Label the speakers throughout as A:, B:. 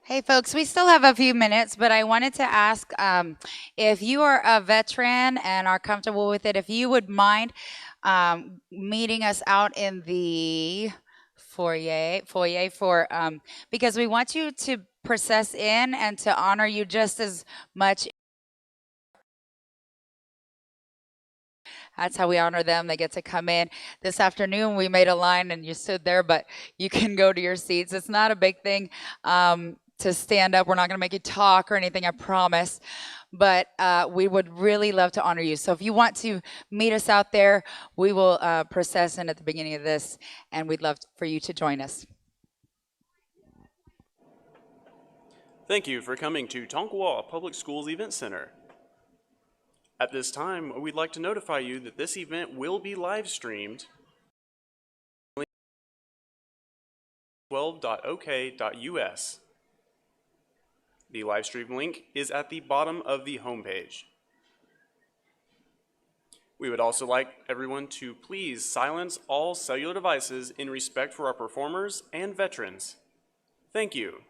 A: Hey, folks, we still have a few minutes, but I wanted to ask if you are a veteran and are comfortable with it, if you would mind meeting us out in the foyer for because we want you to process in and to honor you just as much. That's how we honor them. They get to come in. This afternoon, we made a line and you stood there, but you can go to your seats. It's not a big thing to stand up. We're not going to make you talk or anything, I promise. But we would really love to honor you. So if you want to meet us out there, we will process in at the beginning of this, and we'd love for you to join us.
B: Thank you for coming to Tonkawa Public Schools Event Center. At this time, we'd like to notify you that this event will be live streamed 12.ok.us. The live stream link is at the bottom of the homepage. We would also like everyone to please silence all cellular devices in respect for our performers and veterans. Thank you.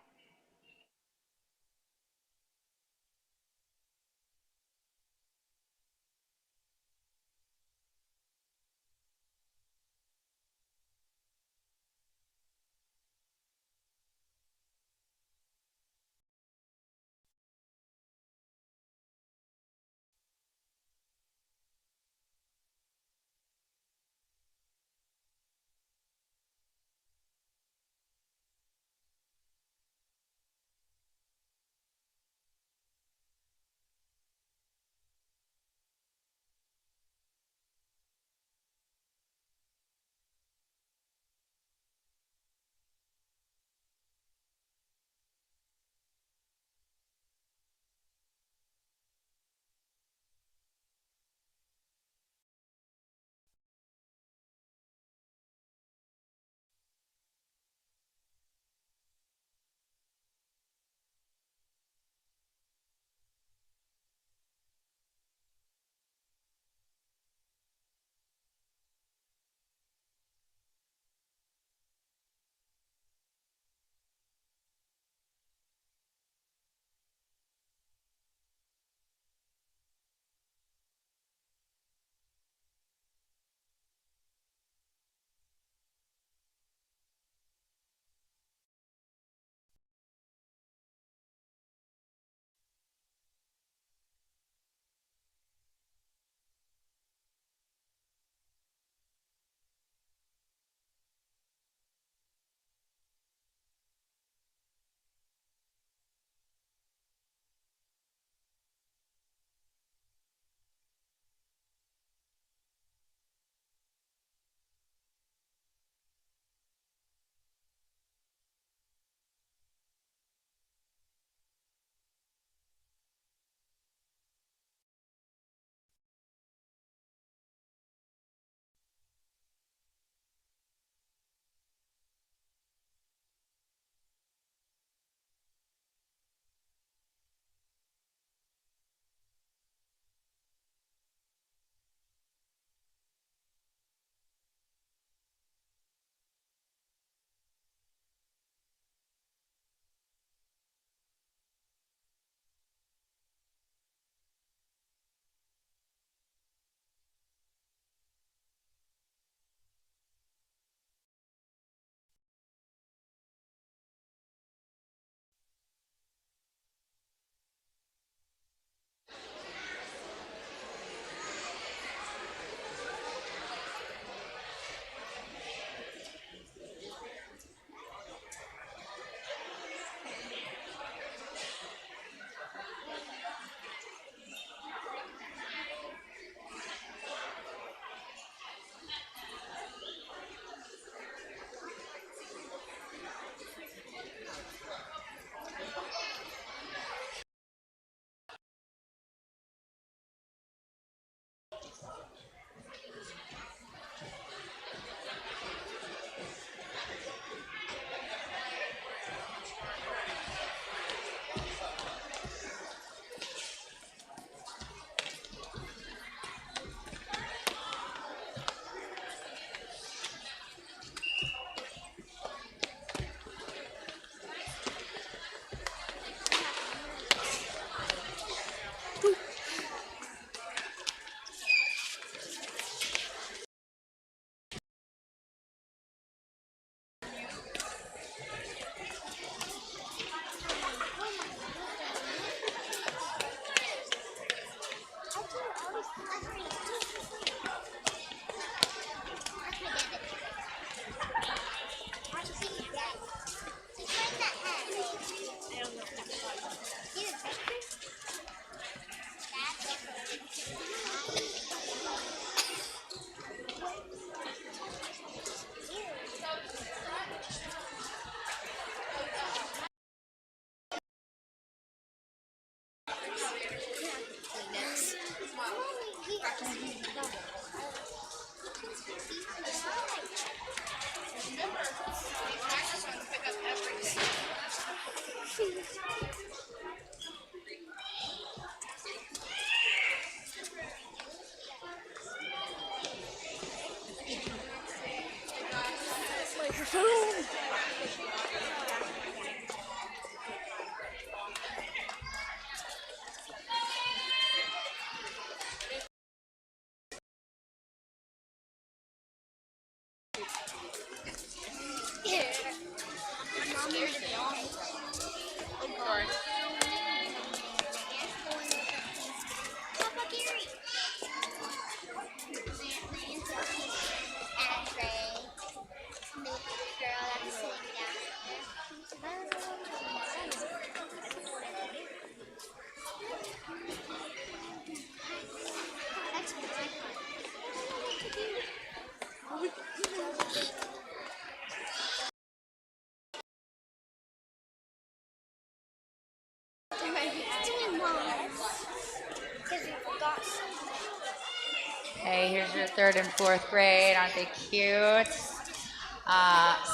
A: Hey, here's your third and fourth grade. Aren't they cute?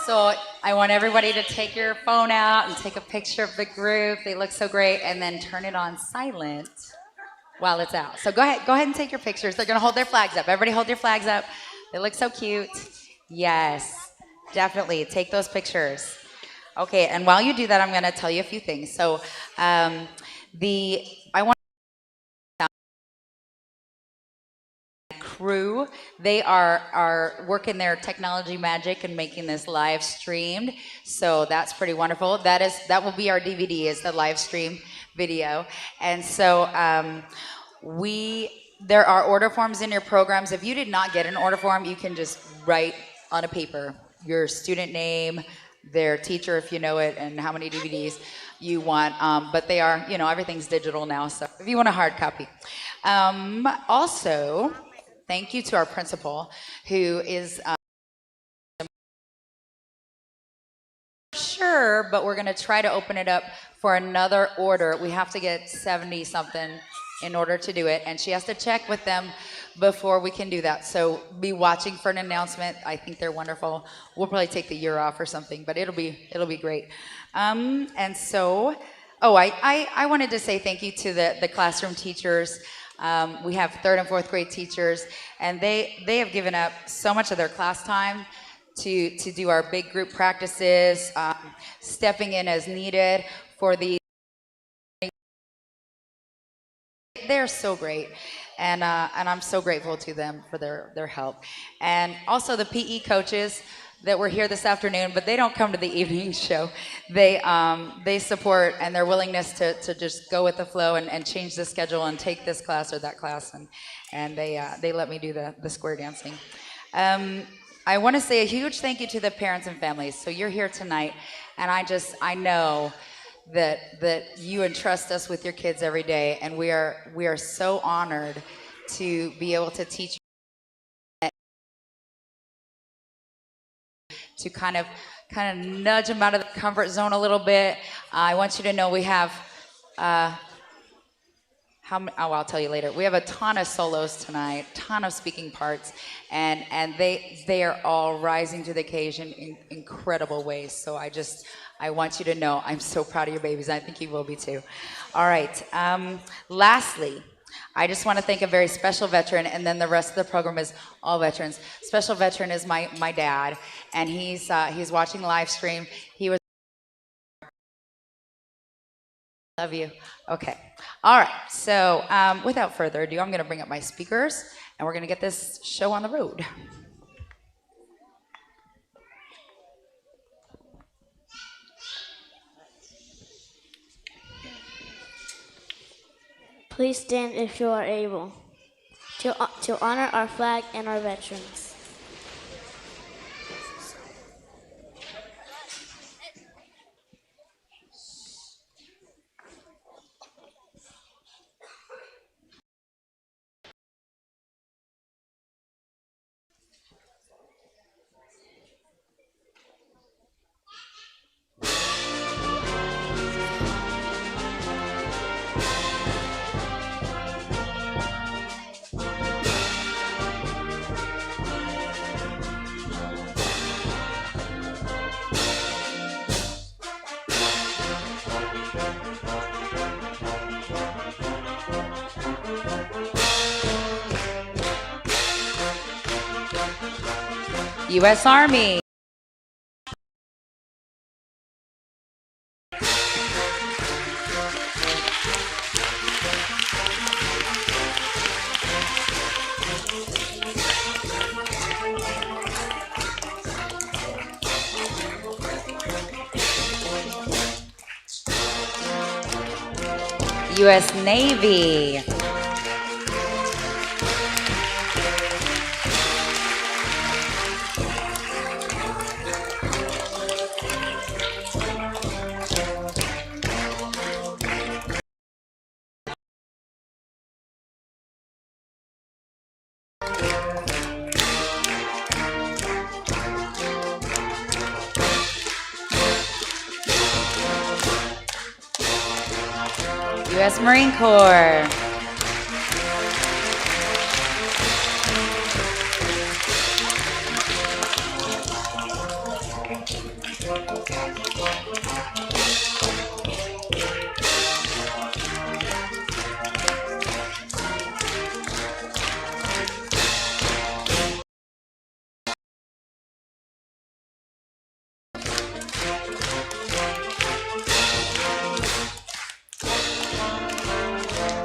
A: So I want everybody to take your phone out and take a picture of the group. They look so great, and then turn it on silent while it's out. So go ahead and take your pictures. They're gonna hold their flags up. Everybody hold your flags up. They look so cute. Yes, definitely take those pictures. Okay, and while you do that, I'm gonna tell you a few things. So I want crew. They are working their technology magic and making this live streamed. So that's pretty wonderful. That will be our DVD, is the live stream video. And so there are order forms in your programs. If you did not get an order form, you can just write on a paper your student name, their teacher if you know it, and how many DVDs you want. But they are, everything's digital now. So if you want a hard copy. Also, thank you to our principal, who is sure, but we're going to try to open it up for another order. We have to get 70 something in order to do it, and she has to check with them before we can do that. So be watching for an announcement. I think they're wonderful. We'll probably take the year off or something, but it'll be great. And so, I wanted to say thank you to the classroom teachers. We have third and fourth grade teachers, and they have given up so much of their class time to do our big group practices, stepping in as needed for the. They're so great, and I'm so grateful to them for their help, and also the PE coaches that were here this afternoon, but they don't come to the evening show. They support, and their willingness to just go with the flow and change the schedule and take this class or that class, and they let me do the square dancing. I want to say a huge thank you to the parents and families. So you're here tonight, and I know that you entrust us with your kids every day, and we are so honored to be able to teach, to kind of nudge them out of the comfort zone a little bit. I want you to know we have I'll tell you later. We have a ton of solos tonight, ton of speaking parts, and they are all rising to the occasion in incredible ways. So I want you to know I'm so proud of your babies. I think you will be too. All right. Lastly, I just want to thank a very special veteran, and then the rest of the program is all veterans. Special veteran is my dad, and he's watching the live stream. He was. Love you. Okay. All right. So without further ado, I'm going to bring up my speakers, and we're going to get this show on the road.
C: Please stand if you are able to honor our flag and our veterans.
A: U.S. Army. U.S. Navy. U.S. Marine Corps.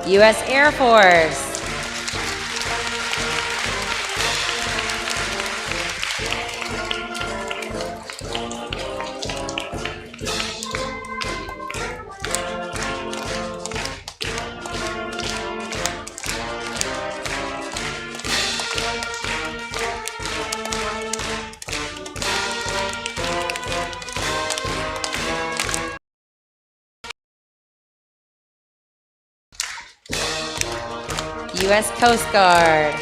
A: U.S. Air Force. U.S. Coast Guard.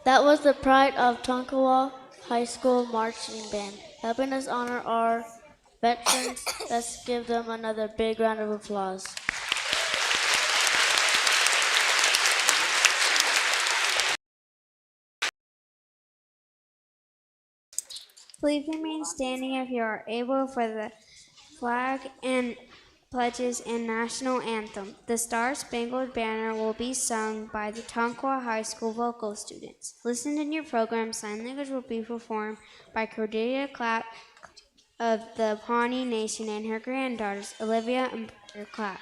C: That was the pride of Tonkawa High School Marching Band, helping us honor our veterans. Let's give them another big round of applause.
D: Please remain standing if you are able for the flag and pledges and national anthem. The Star Spangled Banner will be sung by the Tonkawa High School vocal students. Listen in your program. Sign language will be performed by Cordelia Clapp of the Pawnee Nation and her granddaughters, Olivia and Porter Clapp.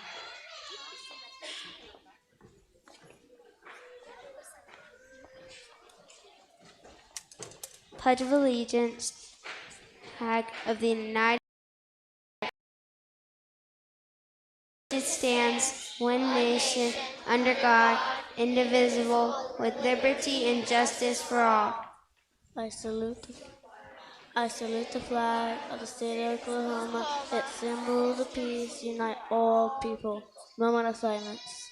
D: Pledge of Allegiance, flag of the United States stands one nation under God, indivisible, with liberty and justice for all.
C: I salute the flag of the state of Oklahoma. Its symbol of peace, unite all people. Moment of silence.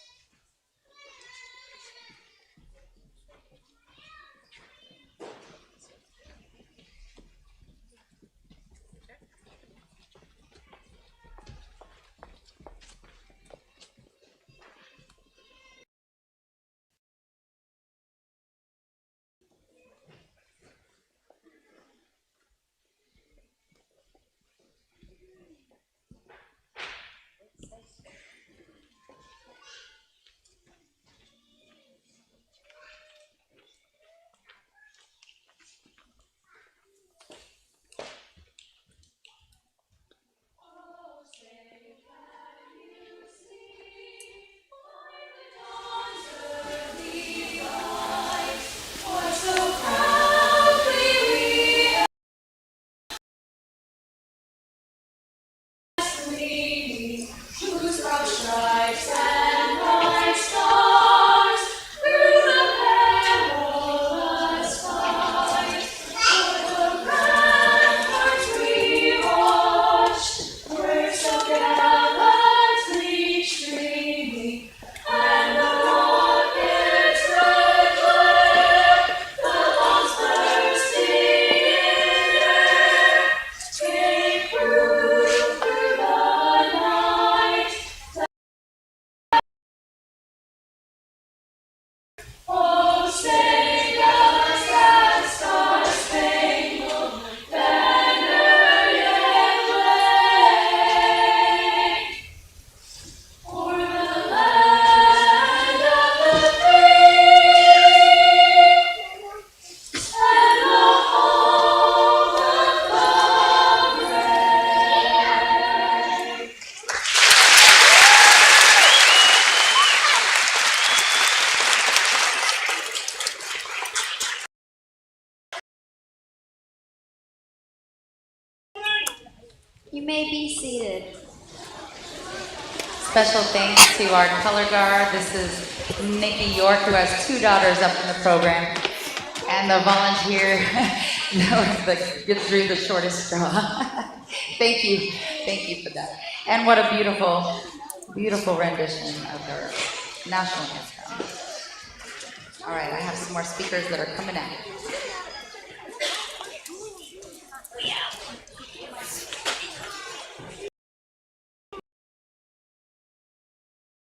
D: may be seated.
A: Special thanks to our color guard. This is Nikki York, who has 2 daughters up in the program. And the volunteer that was get through the shortest straw. Thank you for that. And what a beautiful, beautiful rendition of our national anthem. All right, I have some more speakers that are coming out.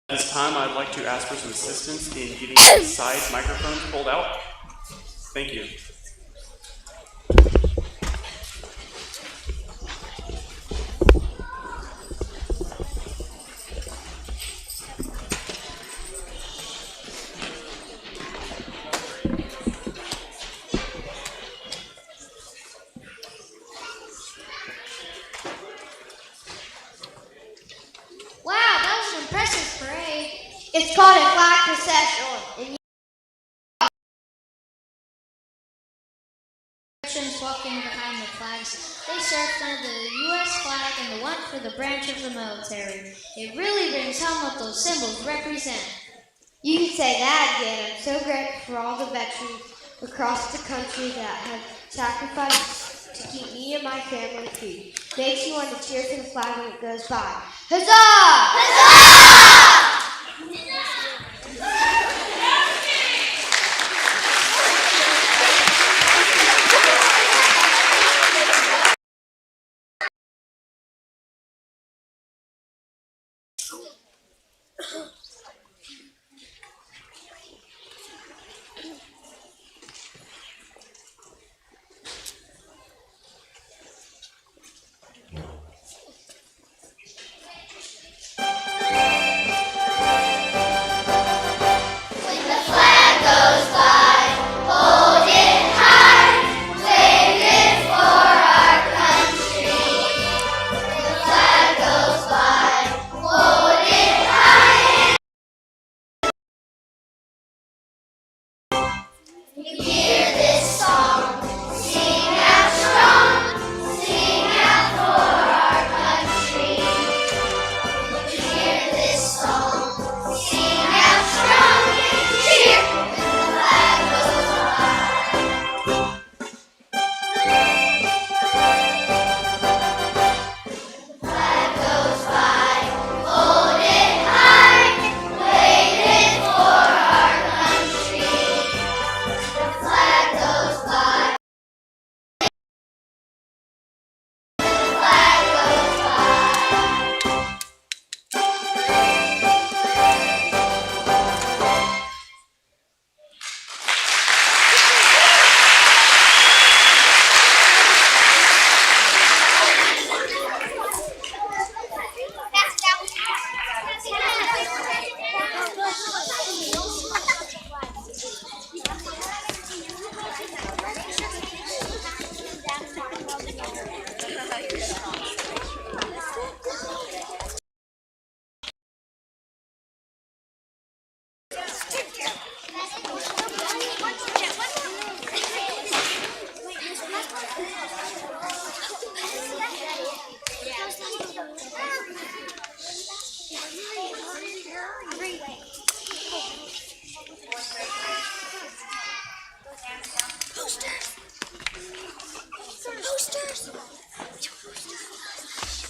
B: At this time, I'd like to ask for some assistance in getting the side microphones pulled out. Thank you.
E: Wow, that was an impressive parade. It's called a flag procession. And walking behind the flags. They served under the U.S. flag and the one for the branch of the military. It really brings home what those symbols represent.
F: You can say that again. I'm so grateful for all the veterans across the country that have sacrificed to keep me and my family free. Makes you want to cheer for the flag when it goes by. Huzzah! Huzzah!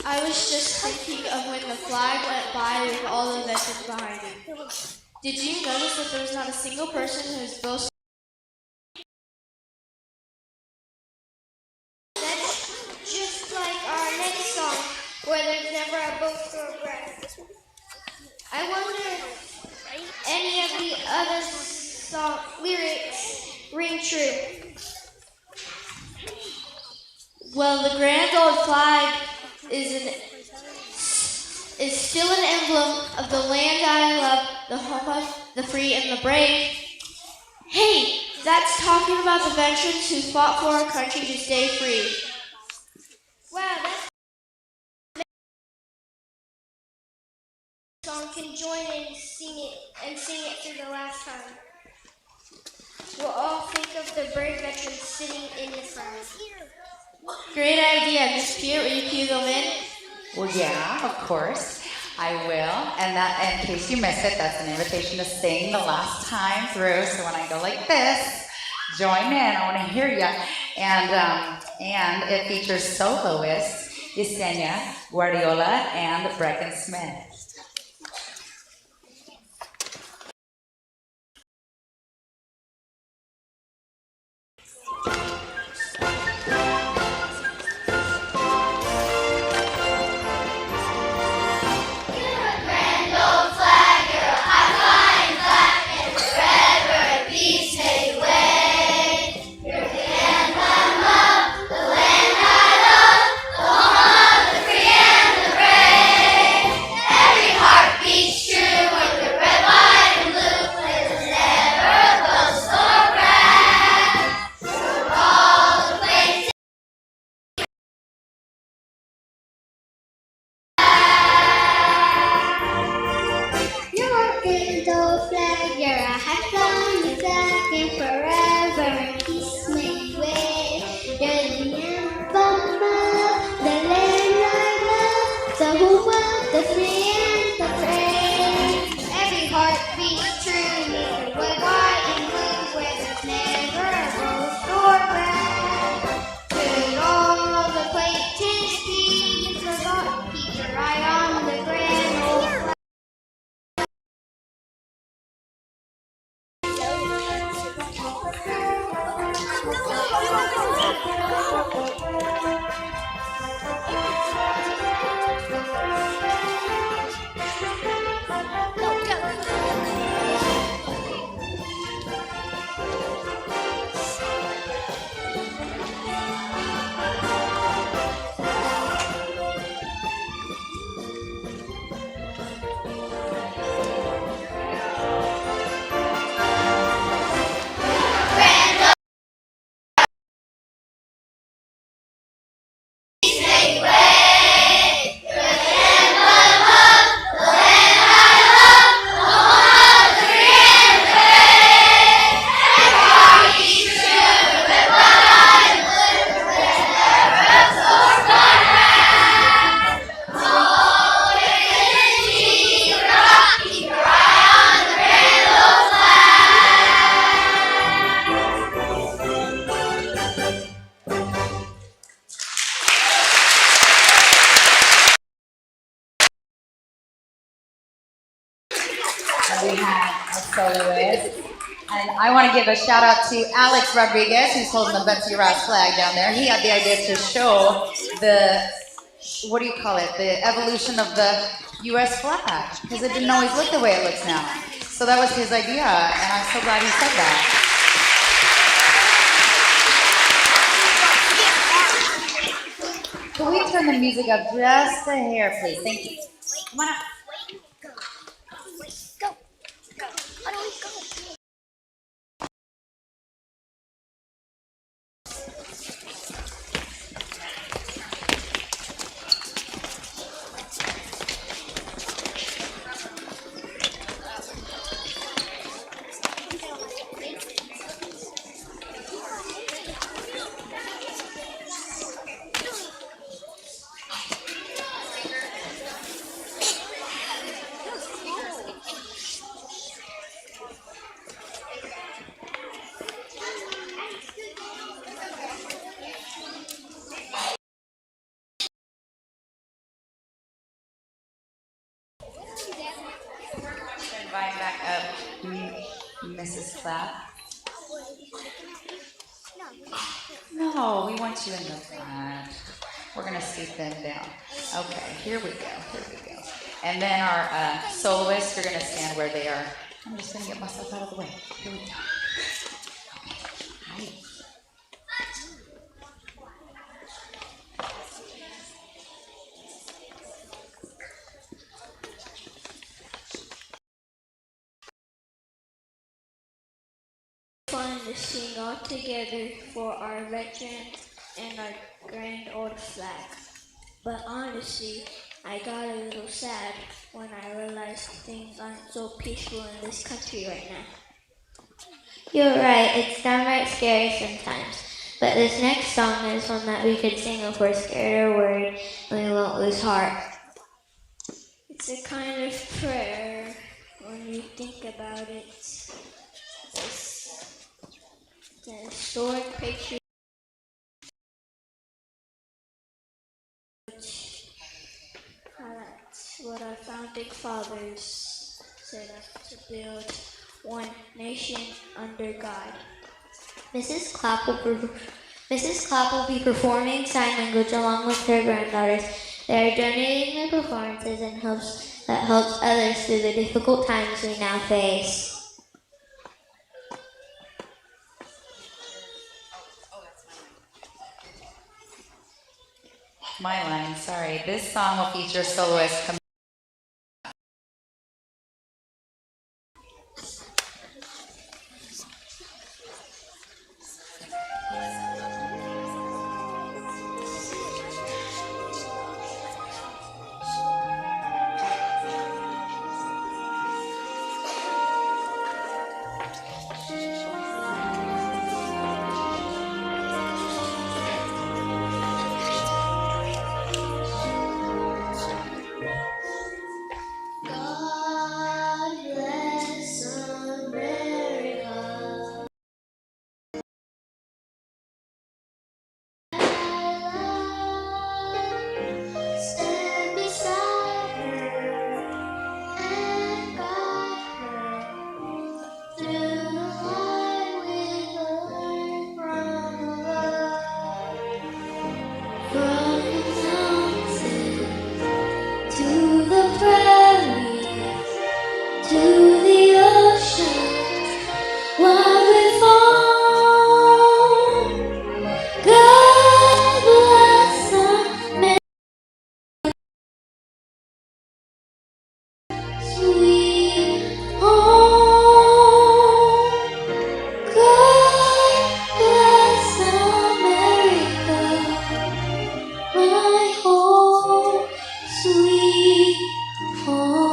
C: I was just thinking of when the flag went by with all the veterans behind it. Did you notice that there was not a single person whose boast?
F: That's just like our next song, where there's never a boast or a brag. I wonder if any of the other song lyrics ring true.
C: Well, the grand old flag is still an emblem of the land I love, the home of the free and the brave. Hey, that's talking about the veterans who fought for our country to stay free.
F: Wow, that song can join in sing it for the last time. We'll all think of the brave veterans sitting in the crowd.
C: Great idea, Miss Pew. Will you cue them in?
A: Well, yeah, of course. I will. And that, in case you miss it, that's an invitation to sing the last time through. So when I go like this, join in. I want to hear you. And it features soloists Yesenia Guardiola and Brecken Smith. We have a soloist. And I want to give a shout out to Alex Rodriguez, who's holding the Betsy Ross flag down there. He had the idea to show the, what do you call it, the evolution of the U.S. flag, because it didn't always look the way it looks now. So that was his idea, and I'm so glad he said that. Can we turn the music up just a hair, please? Thank you. Come on up. Invite back up Mrs. Clapp. No, we want you in the front. We're going to scoot them down. Okay, here we go. And then our soloists are going to stand where they are. I'm just going to get myself out of the way. Here we go. Hi.
C: Fun to sing all together for our veterans and our grand old flag. But honestly, I got a little sad when I realized things aren't so peaceful in this country right now.
F: You're right, it's downright scary sometimes.
E: But this next song is one that we could sing if we're scared or worried and we won't lose heart.
C: It's a kind of prayer when you think about it. It's the historic picture. That's what our founding fathers set up to build one nation under God.
E: Mrs. Clapp will be performing sign language along with her granddaughters. They are donating their performances and helps others through the difficult times we now face.
A: My line, sorry. This song will feature soloist.
E: God bless America. Stand beside her and guide her through the light with a learn from above. From the mountains to the prairies to the ocean, what we found. God bless America, sweet home. God bless America, my home, sweet home.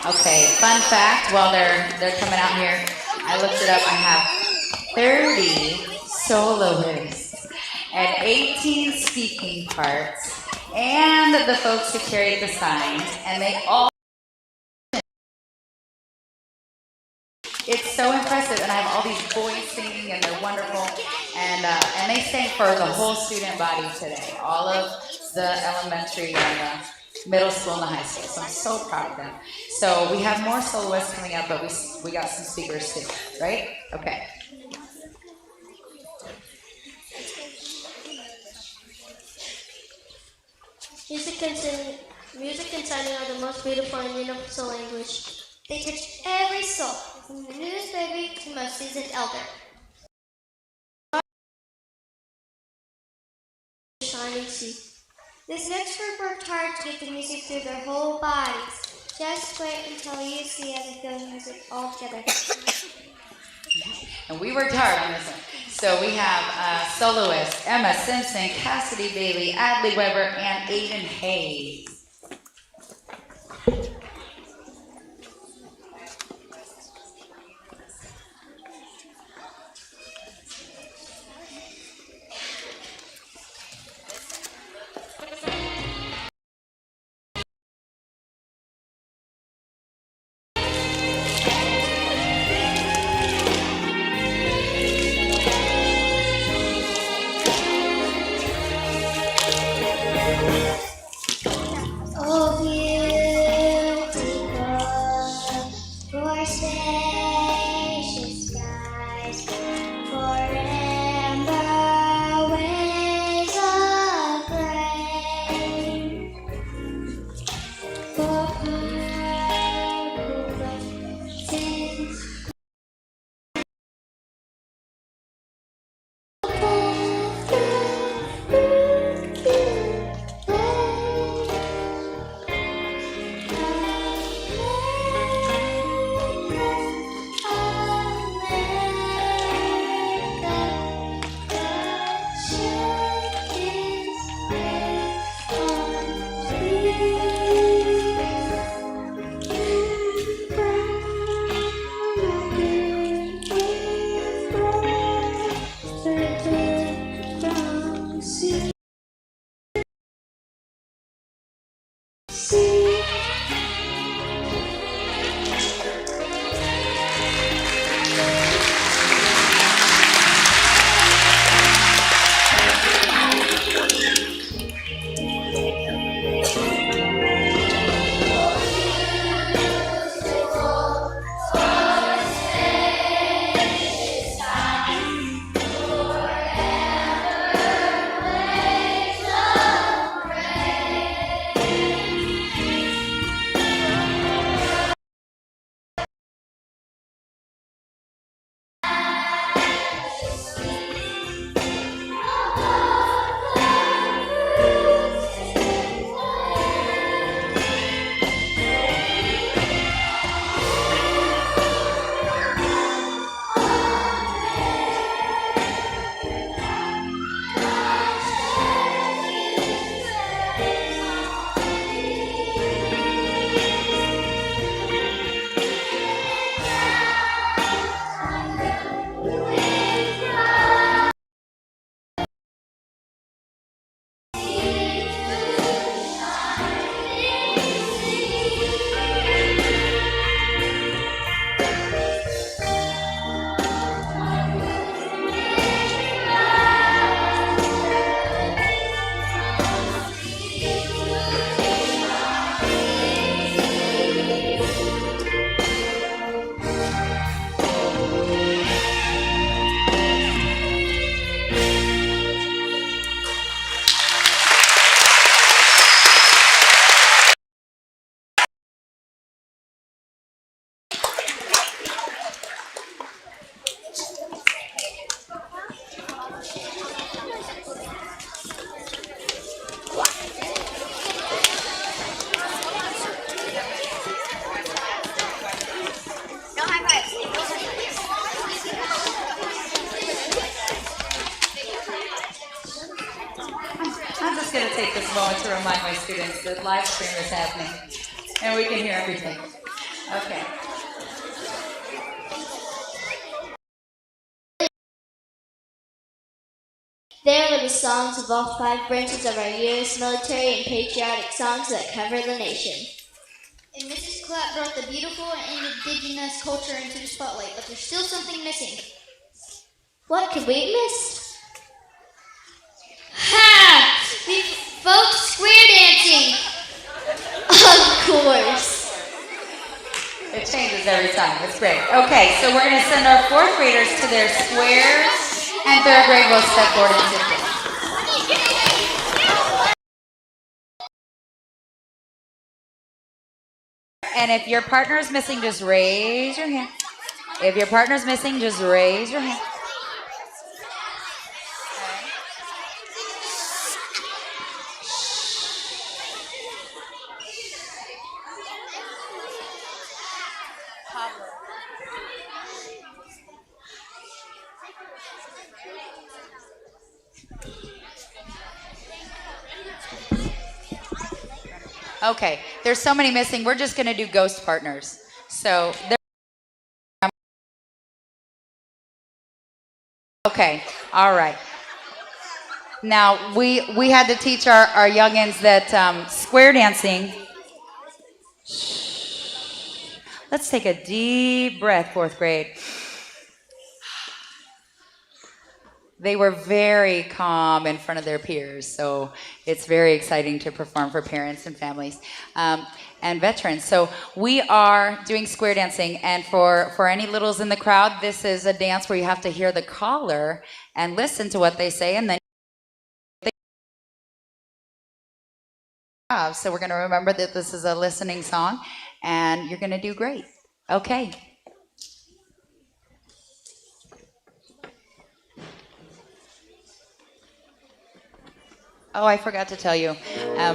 A: Okay, fun fact, while they're coming out here, I looked it up, I have 30 soloists and 18 speaking parts, and the folks who carried the signs, and they all. It's so impressive, and I have all these boys singing, and they're wonderful, and they sang for the whole student body today, all of the elementary and the middle school and the high school. So I'm so proud of them. So we have more soloists coming up, but we got some speakers too, right? Okay.
C: Music and signing are the most beautiful and universal language. They touch every soul, from the newest baby to the most seasoned elder. Shining sea. This next group worked hard to get the music through their whole bodies. Just wait until you see how they feel the music all together.
A: And we worked hard on this one. So we have soloists Emma Simpson, Cassidy Bailey, Adley Weber, and Aiden Hayes.
C: Oh, beautiful, for spacious skies, for amber waves of grain, for purple mountains. I'm just going to take this moment to remind my students that live stream is happening and we can hear everything. Okay.
E: There were the songs of all 5 branches of our U.S. military and patriotic songs that cover the nation.
G: And Mrs. Clapp brought the beautiful and indigenous culture into the spotlight, but there's still something missing.
E: What could we have missed?
G: Ha! The folk square dancing!
E: Of course.
A: It changes every time. It's great. Okay, so we're going to send our 4th graders to their squares, and 3rd grade will step forward and sit down. And if your partner is missing, just raise your hand. If your partner is missing, just raise your hand. Okay, there's so many missing. We're just going to do ghost partners. So, okay, all right. Now, we had to teach our youngins that square dancing. Shh. Let's take a deep breath, 4th grade. They were very calm in front of their peers, so it's very exciting to perform for parents and families and veterans. So we are doing square dancing, and for any littles in the crowd, this is a dance where you have to hear the caller and listen to what they say, and then so we're going to remember that this is a listening song, and you're going to do great. Okay. Oh, I forgot to tell you.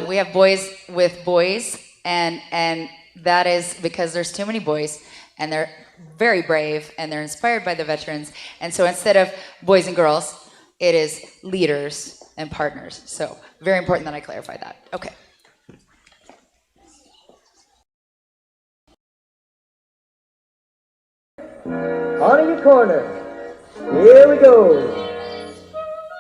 A: We have boys with boys, and that is because there's too many boys, and they're very brave, and they're inspired by the veterans. And so instead of boys and girls, it is leaders and partners. So very important that I clarify that. Okay.
H: On your corner. Here we go.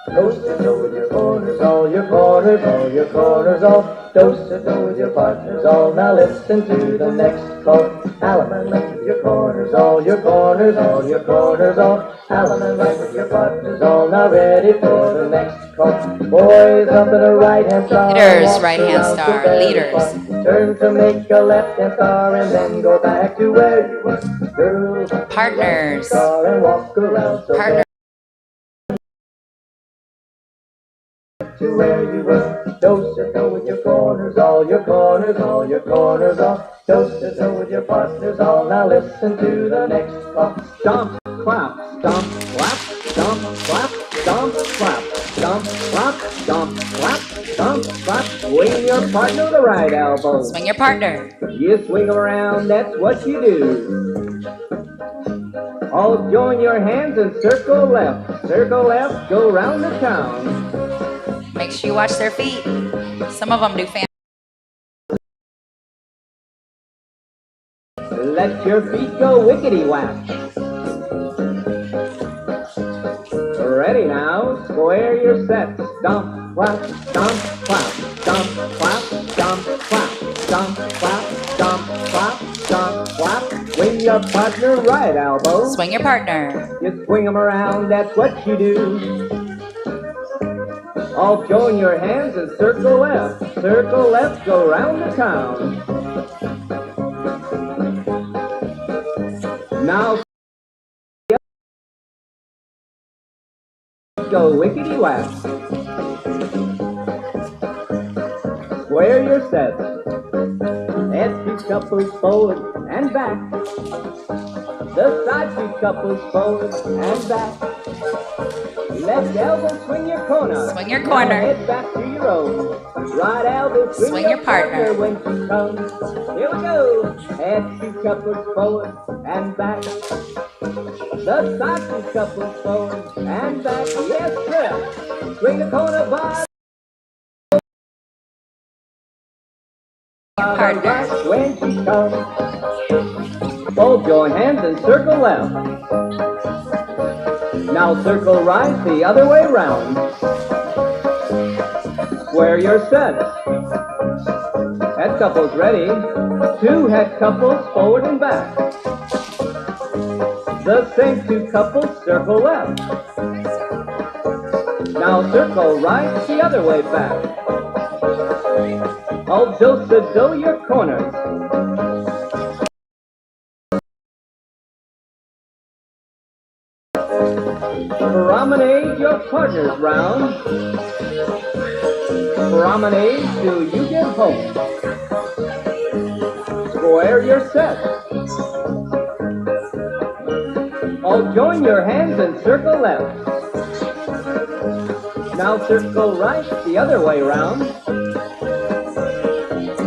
H: Do-si-do with your corners, all your corners, all your corners, all. Do-si-do with your partners, all. Now listen to the next call. Allen and right with your corners, all your corners, all your corners, all. Allen and right with your partners, all. Now ready for the next call. Boys up in a right-hand star.
A: Leaders, right-hand star, leaders.
H: Turn to make a left-hand star and then go back to where you were. Girls,
A: Partners.
H: star and walk around so
A: Partners.
H: to where you were. Do-si-do with your corners, all your corners, all your corners, all. Do-si-do with your partners, all. Now listen to the next call. Stomp, clap, stomp, clap, stomp, clap, stomp, clap, stomp, clap, stomp, clap, stomp, clap. Swing your partner the right elbow.
A: Swing your partner.
H: You swing around, that's what you do. All join your hands and circle left, go round the town.
A: Make sure you watch their feet. Some of them do fan.
H: Let your feet go wickety-whack. Ready now, square your sets. Stomp, clap, stomp, clap, stomp, clap, stomp, clap, stomp, clap, stomp, clap, stomp, clap. Swing your partner right elbow.
A: Swing your partner.
H: You swing them around, that's what you do. All join your hands and circle left, go round the town. Now go wickety-whack. Square your sets. Head 2 couples forward and back. The side 2 couples forward and back. Left elbow, swing your corner.
A: Swing your corner.
H: Now head back to your own. Right elbow, swing
A: your partner.
H: when she comes. Here we go. Head 2 couples forward and back. The side 2 couples forward and back. Yes, sir. Swing the corner by.
A: Partner.
H: Right when she comes. Both join hands and circle left. Now circle right the other way round. Square your sets. Head couples ready. 2 head couples forward and back. The same 2 couples circle left. Now circle right the other way back. All do your corners. Promenade your partners round. Promenade till you get home. Square your set. All join your hands and circle left. Now circle right the other way round.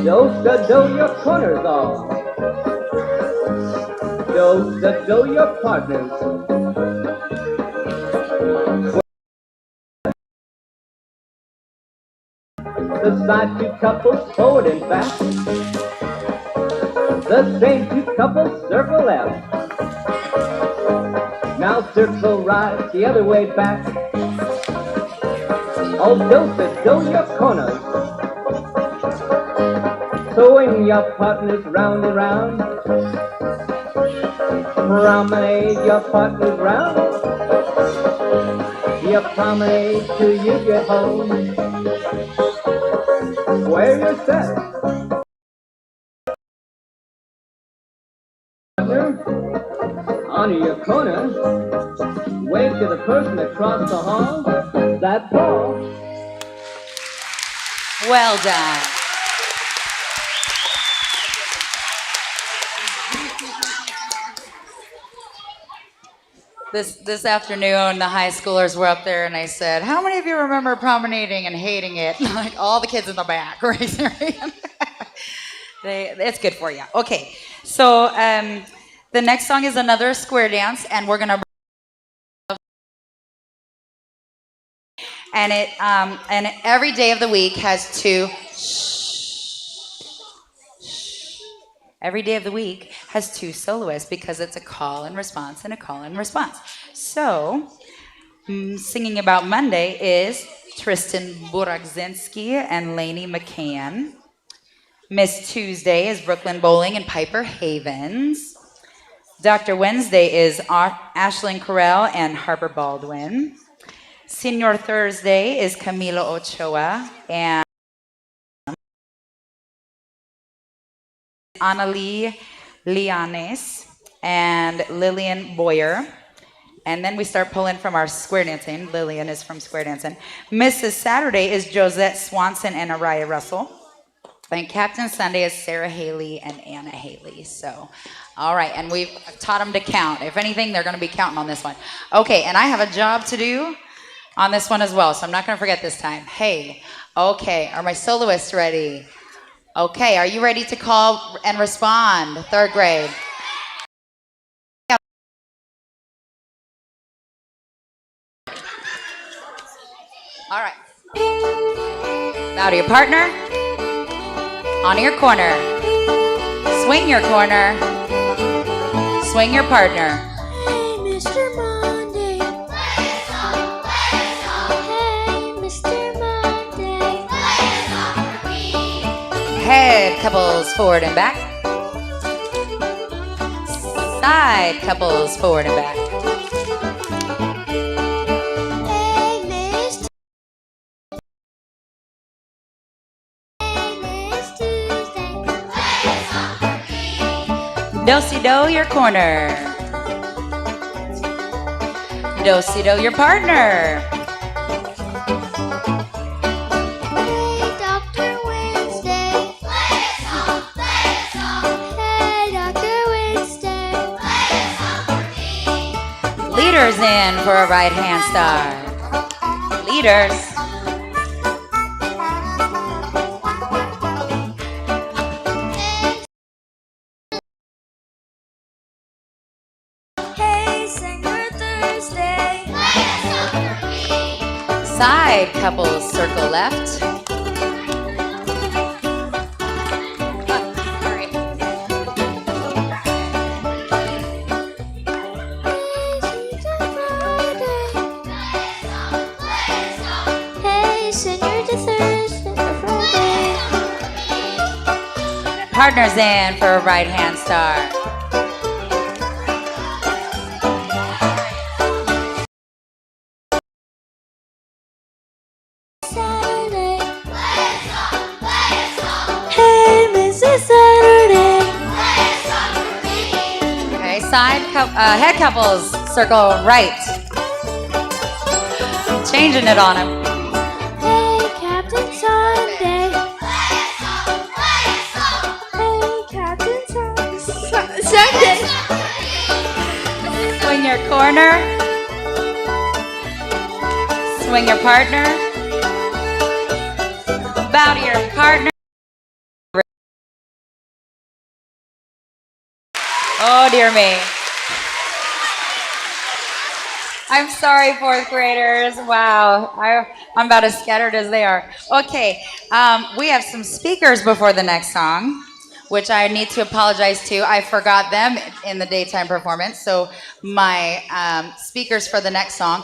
H: Do your corners all. Do your partners. The side 2 couples forward and back. The same 2 couples circle left. Now circle right the other way back. All do your corners. Swing your partners round and round. Promenade your partners round. You promenade till you get home. Square your set. Partner, honor your corner. Wave to the person across the hall. That's all.
A: Well done. This afternoon, the high schoolers were up there, and I said, "How many of you remember promenading and hating it?" Like all the kids in the back raised their hand. It's good for you. Okay, so the next song is another square dance, and we're gonna. And every day of the week has 2. Every day of the week has 2 soloists because it's a call and response and a call and response. So, singing about Monday is Tristan Burakzinski and Lainey McCann. Miss Tuesday is Brooklyn Bowling and Piper Havens. Dr. Wednesday is Ashlyn Carell and Harper Baldwin. Senior Thursday is Camilo Ochoa and Annalie Lianes and Lillian Boyer. And then we start pulling from our square dancing. Lillian is from square dancing. Mrs. Saturday is Josette Swanson and Araya Russell. And Captain Sunday is Sarah Haley and Anna Haley. So, all right. And we've taught them to count. If anything, they're going to be counting on this one. Okay. And I have a job to do on this one as well. So I'm not going to forget this time. Hey. Okay. Are my soloists ready? Okay, are you ready to call and respond? 3rd grade. All right. Bow to your partner. On your corner. Swing your corner. Swing your partner.
C: Hey, Mr. Monday. Play a song, play a song. Hey, Mr. Monday. Play a song for me.
A: Head couples forward and back. Side couples forward and back.
C: Hey, Miss Tuesday. Play a song for me.
A: Do-si-do your corner. Do-si-do your partner.
C: Hey, Dr. Wednesday. Play a song, play a song. Hey, Dr. Wednesday. Play a song for me.
A: Leaders in for a right hand star. Leaders.
C: Hey, Senior Thursday. Play a song for me.
A: Side couples circle left.
C: Hey, Senior to Thursday.
A: partners in for a right hand start.
C: Saturday. Hey, Mrs. Saturday.
A: Okay, head couples, circle right. Changing it on him.
C: Hey, Captain Sunday. Hey, Captain Sunday.
A: Swing your corner. Swing your partner. Bow to your partner. Oh, dear me. I'm sorry, fourth graders. Wow, I'm about as scattered as they are. Okay, we have some speakers before the next song, which I need to apologize to. I forgot them in the daytime performance, so my speakers for the next song.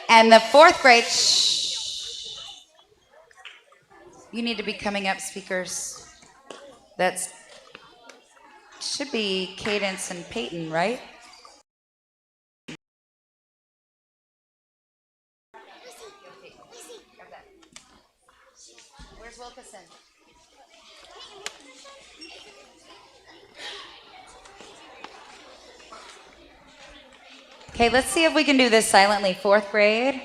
A: And the fourth grade, shh, you need to be coming up, speakers. That's should be Cadence and Peyton, right? Where's Wilkerson? Okay, let's see if we can do this silently. Fourth grade.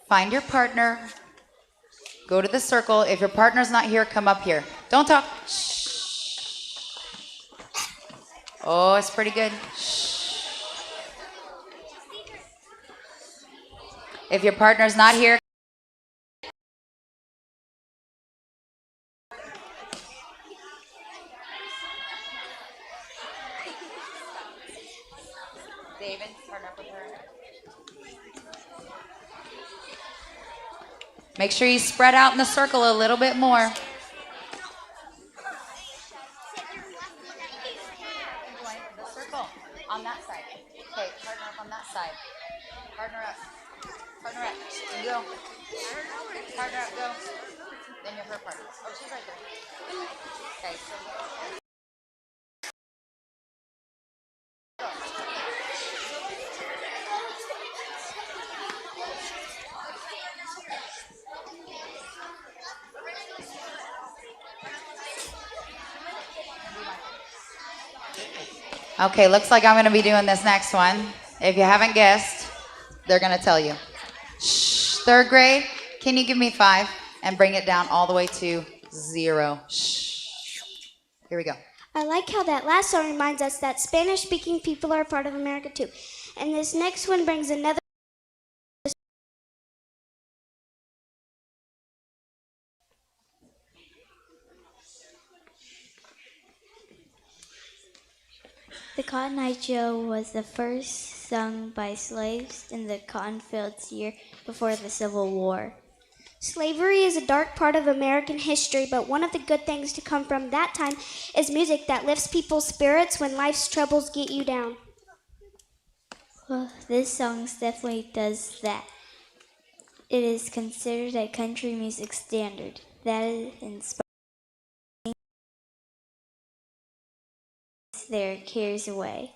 A: Find your partner. Go to the circle. If your partner's not here, come up here. Don't talk. Shh. Oh, it's pretty good. Shh. If your partner's not here, David, partner up with her. Make sure you spread out in the circle a little bit more. The circle on that side. Okay, partner up on that side. Partner up. Partner up. Go. Partner up, go. Then you're her partner. Oh, she's right there. Okay, so okay, looks like I'm going to be doing this next one. If you haven't guessed, they're going to tell you. Shh, third grade, can you give me 5 and bring it down all the way to 0? Shh. Here we go.
C: I like how that last song reminds us that Spanish-speaking people are a part of America too. And this next one brings another.
E: The Cotton Eye Joe was the first sung by slaves in the cotton fields year before the Civil War.
C: Slavery is a dark part of American history, but one of the good things to come from that time is music that lifts people's spirits when life's troubles get you down.
E: Well, this song definitely does that. It is considered a country music standard that inspires their cares away.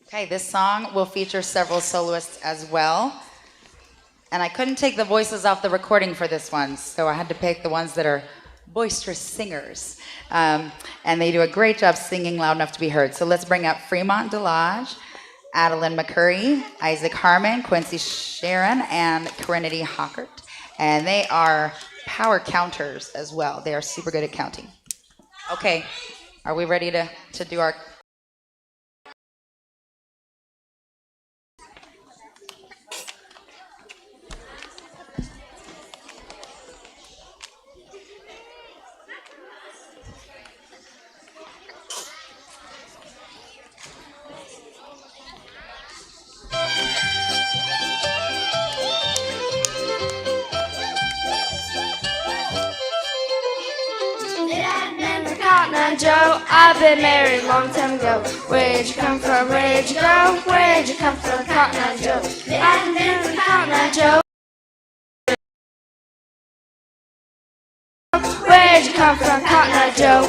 A: Okay, this song will feature several soloists as well. And I couldn't take the voices off the recording for this one, so I had to pick the ones that are boisterous singers. And they do a great job singing loud enough to be heard. So let's bring up Fremont Delage, Adeline McCurry, Isaac Harmon, Quincy Sharon, and Corinity Hockert. And they are power counters as well. They are super good at counting. Okay, are we ready to do our...
C: Cotton Eye Joe, I've been married a long time ago. Where'd you come from? Where'd you go? Where'd you come from, Cotton Eye Joe? I've been married Cotton Eye Joe.
D: come from Cotton Eye Joe?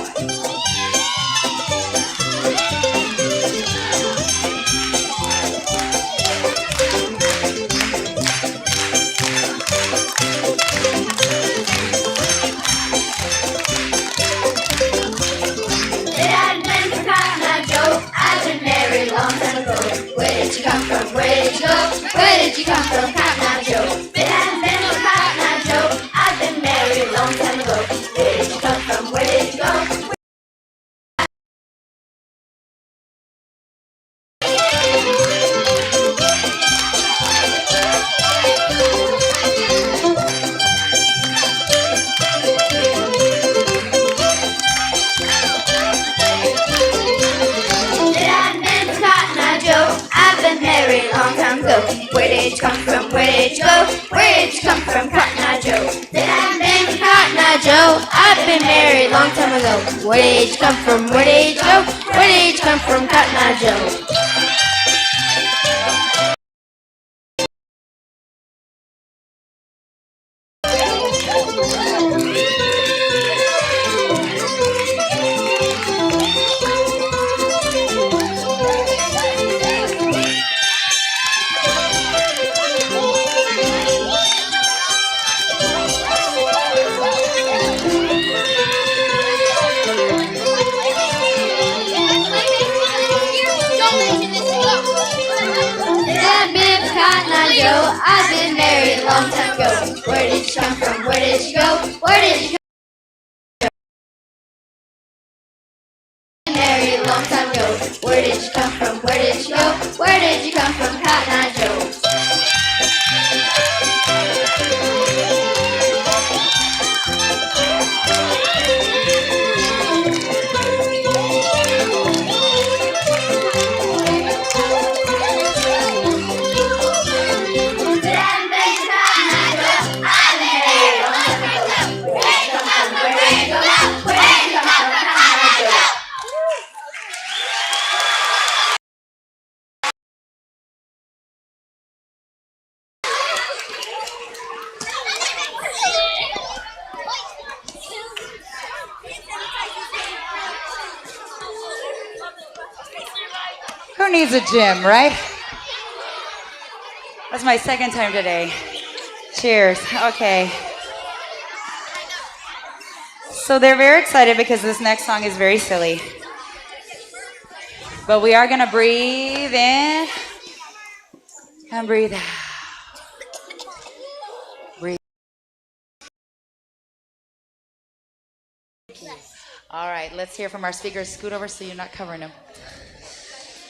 E: It hadn't been for Cotton Eye Joe, I'd been married a long time ago. Where did you come from? Where did you go? Where did you come from, Cotton Eye Joe? It hadn't been for Cotton Eye Joe, I'd been married a long time ago. Where did you come from? Where did you go? I've been married a long time ago. Where did you come from? Where did you go? Where did you come from, Cotton Eye Joe? That I've been Cotton Eye Joe. I've been married a long time ago. Where did you come from? Where did you go? Where did you come from, Cotton Eye Joe? I've been married a long time ago. Where did you come from? Where did you go? Where did you come from? Married a long time ago. Where did you come from? Where did you go? Where did you come from, Cotton Eye Joe?
A: Who needs a gym, right? That's my second time today. Cheers. Okay. So they're very excited because this next song is very silly. But we are going to breathe in and breathe out. Breathe. All right, let's hear from our speakers. Scoot over so you're not covering them.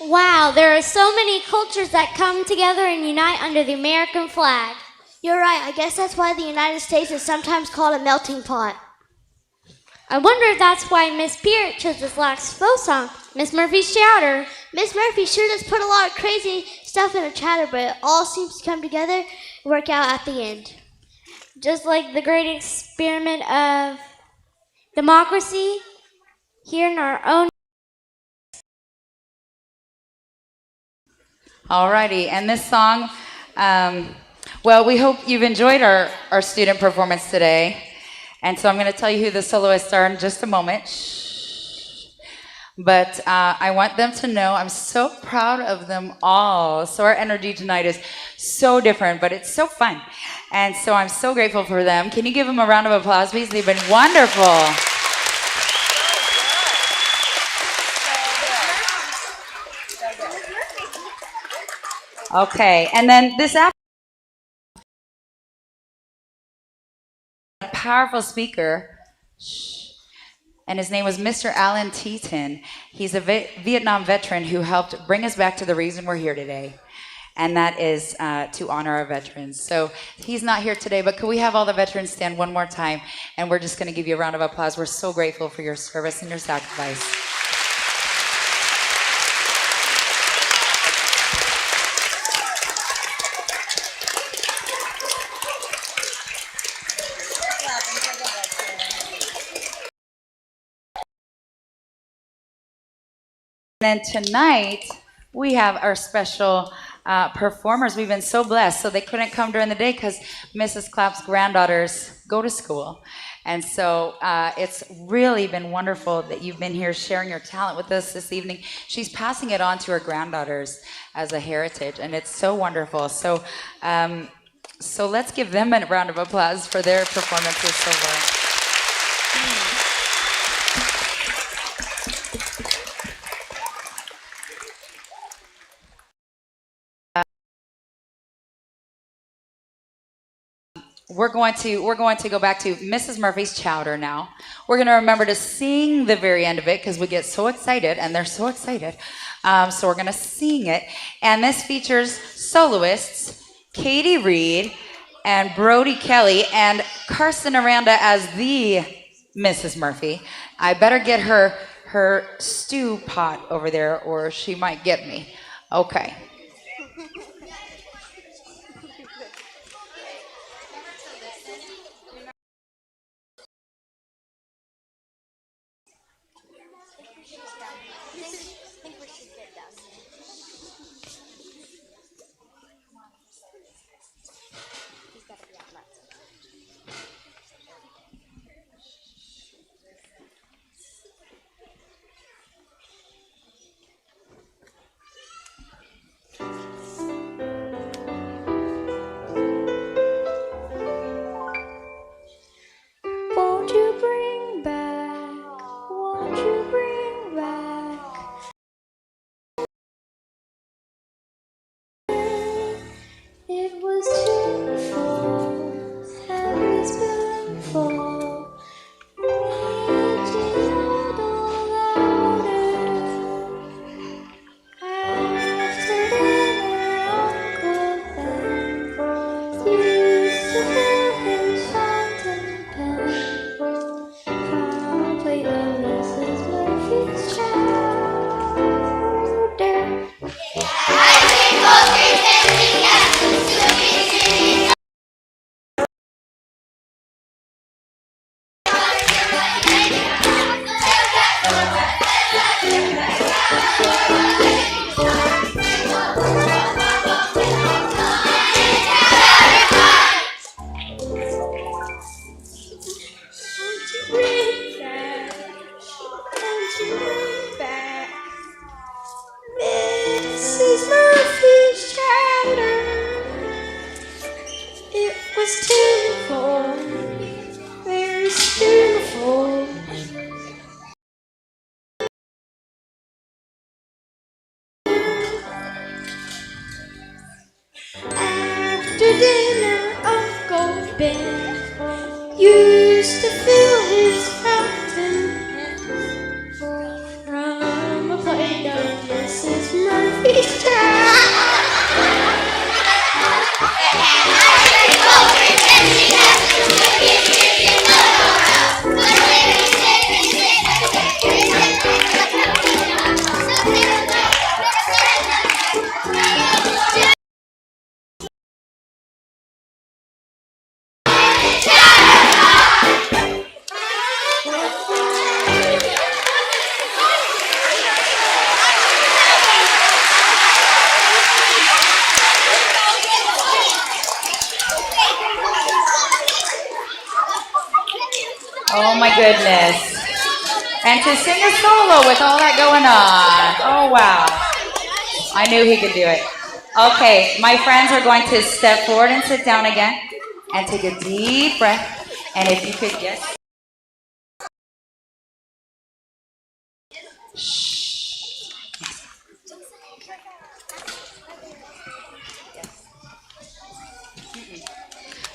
I: Wow, there are so many cultures that come together and unite under the American flag.
C: You're right. I guess that's why the United States is sometimes called a melting pot.
I: I wonder if that's why Miss Peart chose this last folk song. Miss Murphy's Chowder.
C: Miss Murphy sure does put a lot of crazy stuff in a chatter, but it all seems to come together and work out at the end.
I: Just like the great experiment of democracy here in our own.
A: Alrighty, and this song, well, we hope you've enjoyed our student performance today. And so I'm going to tell you who the soloists are in just a moment. Shh. But I want them to know I'm so proud of them all. So our energy tonight is so different, but it's so fun. And so I'm so grateful for them. Can you give them a round of applause, please? They've been wonderful. Okay, and then this afternoon, a powerful speaker, and his name was Mr. Alan Teton. He's a Vietnam veteran who helped bring us back to the reason we're here today, and that is to honor our veterans. So he's not here today, but could we have all the veterans stand one more time, and we're just going to give you a round of applause. We're so grateful for your service and your sacrifice. And then tonight, we have our special performers. We've been so blessed. So they couldn't come during the day because Mrs. Clapp's granddaughters go to school. And so it's really been wonderful that you've been here sharing your talent with us this evening. She's passing it on to her granddaughters as a heritage, and it's so wonderful. So, so let's give them a round of applause for their performances so far. We're going to go back to Mrs. Murphy's chowder now. We're going to remember to sing the very end of it because we get so excited, and they're so excited. So we're going to sing it, and this features soloists Katie Reed and Brody Kelly and Carson Aranda as the Mrs. Murphy. I better get her stew pot over there, or she might get me. Okay.
D: Won't you bring back? Won't you bring back? It was tuneful, heavy spoonful. Made it all louder. After dinner, Uncle Ben used to fill his fountain pen from a plate of Mrs. Murphy's chowder. Bring back, won't you bring back Mrs. Murphy's chowder? It was tuneful, very tuneful. After dinner, Uncle Ben used to fill his fountain from a plate of Mrs. Murphy's chowder.
A: Oh my goodness. And to sing a solo with all that going on. Oh wow. I knew he could do it. Okay, my friends are going to step forward and sit down again and take a deep breath. And if you could guess. Shh.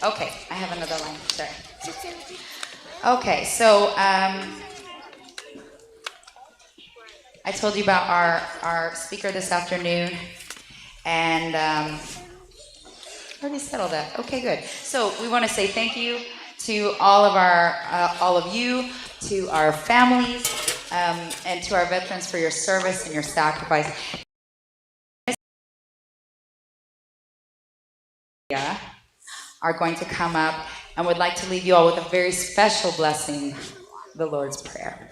A: Okay, I have another line. Sorry. Okay, so I told you about our speaker this afternoon, and already settled that. Okay, good. So we want to say thank you to all of you, to our families, and to our veterans for your service and your sacrifice. Are going to come up and would like to leave you all with a very special blessing, the Lord's Prayer.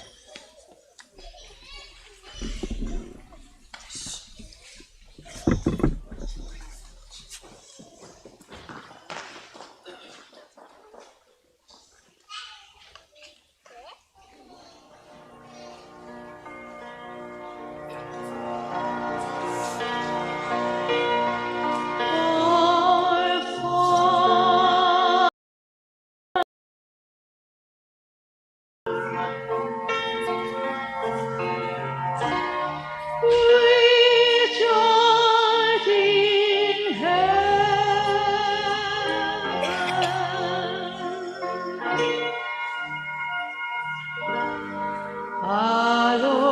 J: hallowed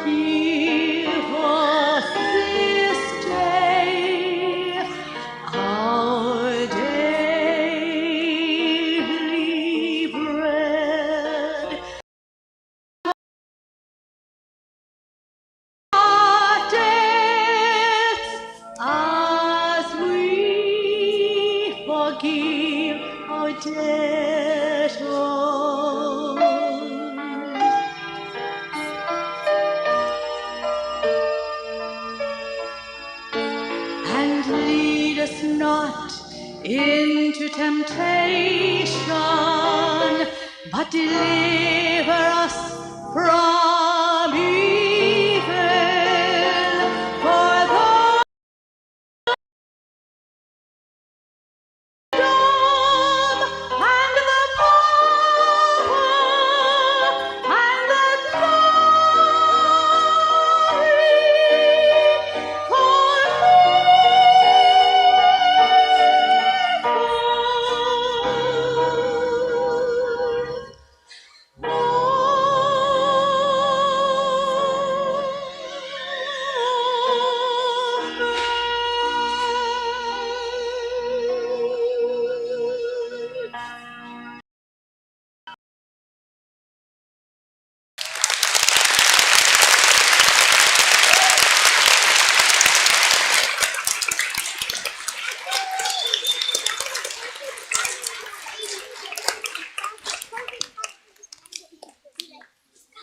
J: Give us this day our daily bread. Our debts as we forgive our debtors. And lead us not into temptation, but deliver us from evil. For thine and the power and the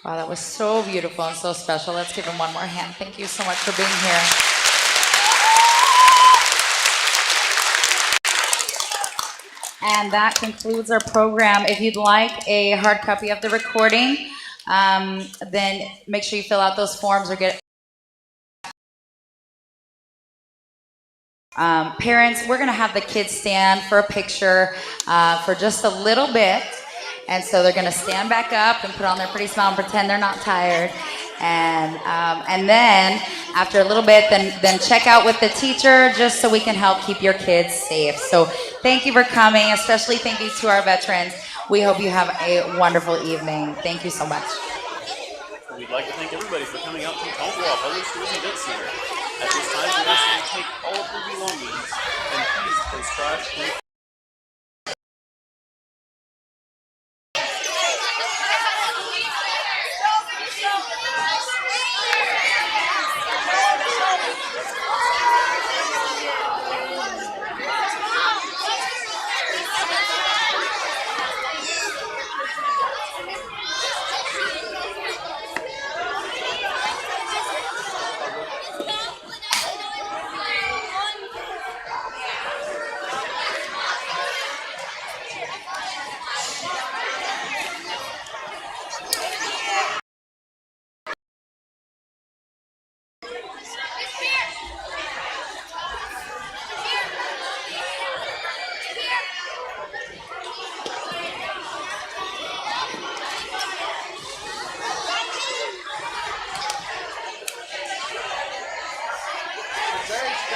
A: Wow, that was so beautiful and so special. Let's give him one more hand. Thank you so much for being here. And that concludes our program. If you'd like a hard copy of the recording, then make sure you fill out those forms or get parents, we're going to have the kids stand for a picture for just a little bit. And so they're going to stand back up and put on their pretty smile and pretend they're not tired. And then after a little bit, then check out with the teacher just so we can help keep your kids safe. So thank you for coming, especially thank you to our veterans. We hope you have a wonderful evening. Thank you so much.
B: We'd like to thank everybody for coming out to Tonkawa Public Schools Event Center. At this time, we ask you to take all of your belongings and please place trash in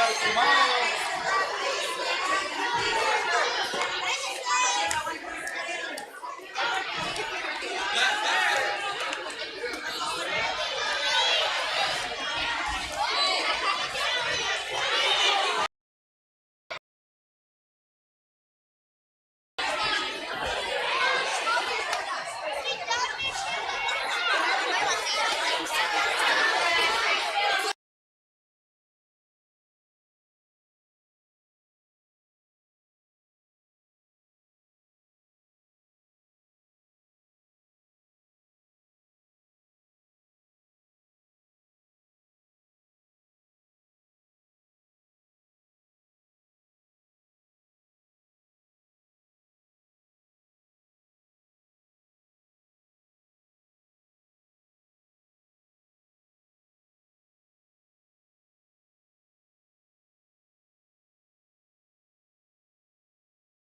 K: Smile.